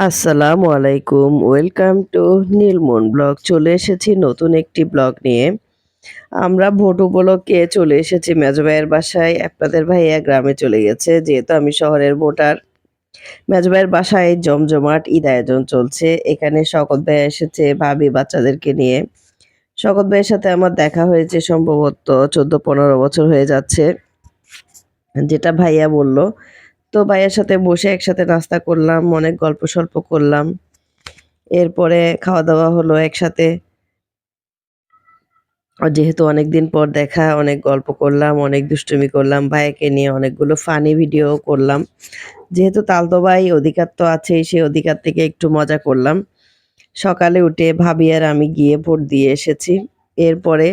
আসসালামু আলাইকুম। Welcome to Nilmon blog. চলে এসেছি নতুন একটি ব্লগ নিয়ে। আমরা ভোট উপলক্ষে চলে এসেছি মেজো ভাইয়ের বাসায়। আপনাদের ভাইয়া গ্রামে চলে গেছে। যেহেতু আমি শহরের ভোটার। মেজো ভাইয়ের বাসায় জমজমাট ঈদ আয়োজন চলছে। এখানে শওকত ভাইয়া এসেছে ভাবি বাচ্চাদেরকে নিয়ে। শওকত ভাইয়ের সাথে আমার দেখা হয়েছে সম্ভবত ১৪-১৫ বছর হয়ে যাচ্ছে। যেটা ভাইয়া বলল। তো ভাইয়ার সাথে বসে একসাথে নাস্তা করলাম, অনেক গল্প-সল্প করলাম। এরপরে খাওয়া-দাওয়া হলো একসাথে। যেহেতু অনেকদিন পর দেখা, অনেক গল্প করলাম, অনেক দুষ্টুমি করলাম। ভাইয়াকে নিয়ে অনেকগুলো ফানি ভিডিও করলাম। যেহেতু তালতো ভাই অধিকার তো আছেই, সেই অধিকার থেকে একটু মজা করলাম। সকালে উঠে ভাবি আর আমি গিয়ে ভোট দিয়ে এসেছি। এরপরে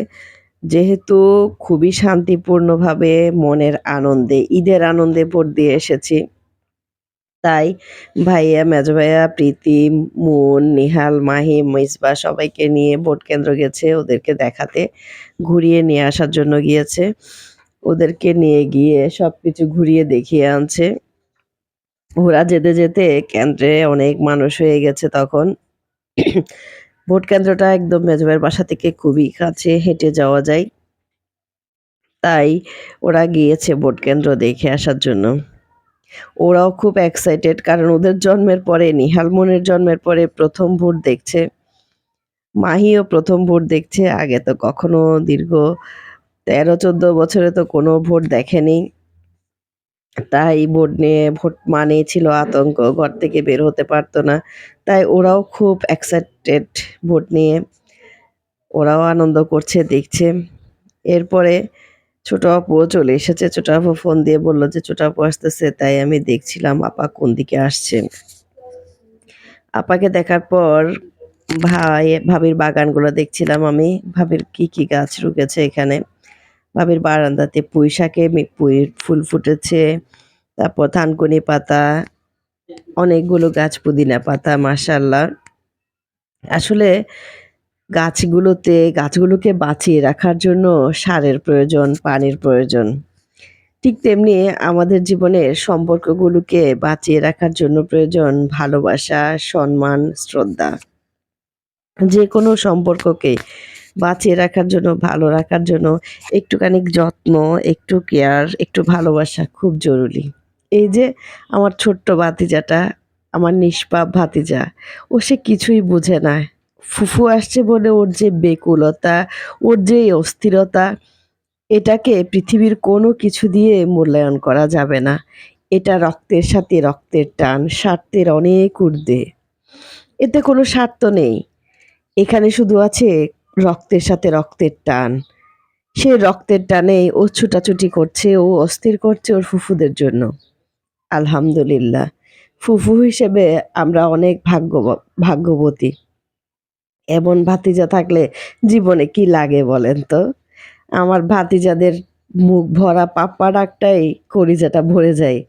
যেহেতু খুবই শান্তিপূর্ণভাবে মনের আনন্দে, ঈদের আনন্দে ভোট দিয়ে এসেছি। তাই ভাইয়া, মেজো ভাইয়া, প্রীতি, মুন, নিহাল, মাহি, মিসবাহ সবাইকে নিয়ে ভোট কেন্দ্র গেছে ওদেরকে দেখাতে। ঘুরিয়ে নিয়ে আসার জন্য গিয়েছে। ওদেরকে নিয়ে গিয়ে সবকিছু ঘুরিয়ে দেখিয়ে আনছে। ওরা যেতে, যেতে কেন্দ্রে অনেক মানুষ হয়ে গেছে তখন। ভোট কেন্দ্রটা একদম মেজো ভাইয়ের বাসা থেকে খুবই কাছে, হেঁটে যাওয়া যায়। তাই ওরা গিয়েছে ভোট কেন্দ্র দেখে আসার জন্য। ওরাও খুব এক্সাইটেড কারণ ওদের জন্মের পরে নিহাল মুনের জন্মের পরে ১ম ভোট দেখছে। মাহিও ১ম ভোট দেখছে। আগে তো কখনো দীর্ঘ ১৩-১৪ বছরে তো কোনো ভোট দেখেনি। তাই ভোট নিয়ে ভোট মানেই ছিল আতঙ্ক। ঘর থেকে বের হতে পারত না। তাই ওরাও খুব এক্সাইটেড ভোট নিয়ে। ওরাও আনন্দ করছে, দেখছে। এরপরে ছোট আপুও চলে এসেছে। ছোট আপু ফোন দিয়ে বলল যে ছোট আপু আসতেছে। তাই আমি দেখছিলাম আপা কোন দিকে আসছে। আপাকে দেখার পর ভাবির বাগানগুলো দেখছিলাম আমি। ভাবির কি, কি গাছ রুকেছে এখানে। ভাবির বারান্দাতে পুঁই শাকে পুঁইর ফুল ফুটেছে। তারপর থানকুনি পাতা, অনেকগুলো গাছ পুদিনা পাতা মাশাআল্লাহ। আসলে গাছগুলোকে বাঁচিয়ে রাখার জন্য সারের প্রয়োজন, পানির প্রয়োজন। ঠিক তেমনি আমাদের জীবনের সম্পর্কগুলোকে বাঁচিয়ে রাখার জন্য প্রয়োজন ভালোবাসা, সম্মান, শ্রদ্ধা। যেকোনো সম্পর্ককে বাঁচিয়ে রাখার জন্য, ভালো রাখার জন্য একটুখানি যত্ন, একটু কেয়ার, একটু ভালোবাসা খুব জরুরি। এই যে আমার ছোট্ট ভাতিজাটা, আমার নিষ্পাপ ভাতিজা, সে কিছুই বুঝে না। ফুফু আসছে বলে ওর যে বেকুলতা, ওর যে এই অস্থিরতা, এটাকে পৃথিবীর কোনো কিছু দিয়ে মূল্যায়ন করা যাবে না। এটা রক্তের সাথে রক্তের টান, স্বার্থের অনেক ঊর্ধ্বে। এতে কোনো স্বার্থ নেই। এখানে শুধু আছে রক্তের সাথে রক্তের টান। সে রক্তের টানেই ও ছুটাছুটি করছে, ও অস্থির করছে ওর ফুফুদের জন্য। আলহামদুলিল্লাহ। ফুফু হিসেবে আমরা অনেক ভাগ্যবতী। এমন ভাতিজা থাকলে জীবনে কি লাগে বলেন তো? আমার ভাতিজাদের মুখ ভরা পাপ্পা ডাকটাই কলিজাটা ভরে যায়।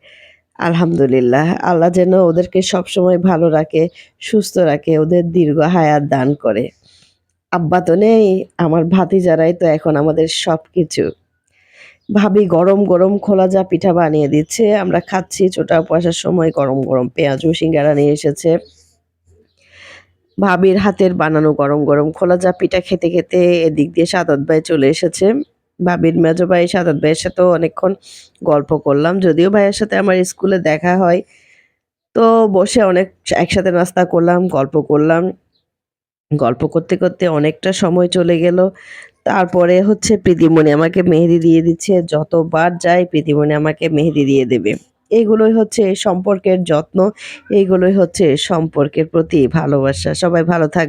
আলহামদুলিল্লাহ। আল্লাহ যেন ওদেরকে সবসময় ভালো রাখে, সুস্থ রাখে, ওদের দীর্ঘ হায়াত দান করে। আব্বা তো নেই, আমার ভাতিজারাই তো এখন আমাদের সবকিছু। ভাবি গরম, গরম খোলাজা পিঠা বানিয়ে দিচ্ছে। আমরা খাচ্ছি। ছোট আপু আসার সময় গরম, গরম পেঁয়াজু সিঙ্গারা নিয়ে এসেছে। ভাবির হাতের বানানো গরম, গরম খোলাজা পিঠা খেতে, খেতে এদিক দিয়ে সাদত ভাই চলে এসেছে। ভাবির মেজো ভাই সাদত ভাইয়ের সাথেও অনেকক্ষণ গল্প করলাম। যদিও ভাইয়ের সাথে আমার স্কুলে দেখা হয়। তো বসে অনেক একসাথে নাস্তা করলাম, গল্প করলাম। গল্প করতে, করতে অনেকটা সময় চলে গেল। তারপরে হচ্ছে প্রীতিমণি আমাকে মেহেদি দিয়ে দিচ্ছে। যতবার যাই প্রীতিমণি আমাকে মেহেদি দিয়ে দেবে। এগুলোই হচ্ছে সম্পর্কের যত্ন। এগুলোই হচ্ছে সম্পর্কের প্রতি ভালোবাসা। সবাই ভালো থাকবেন।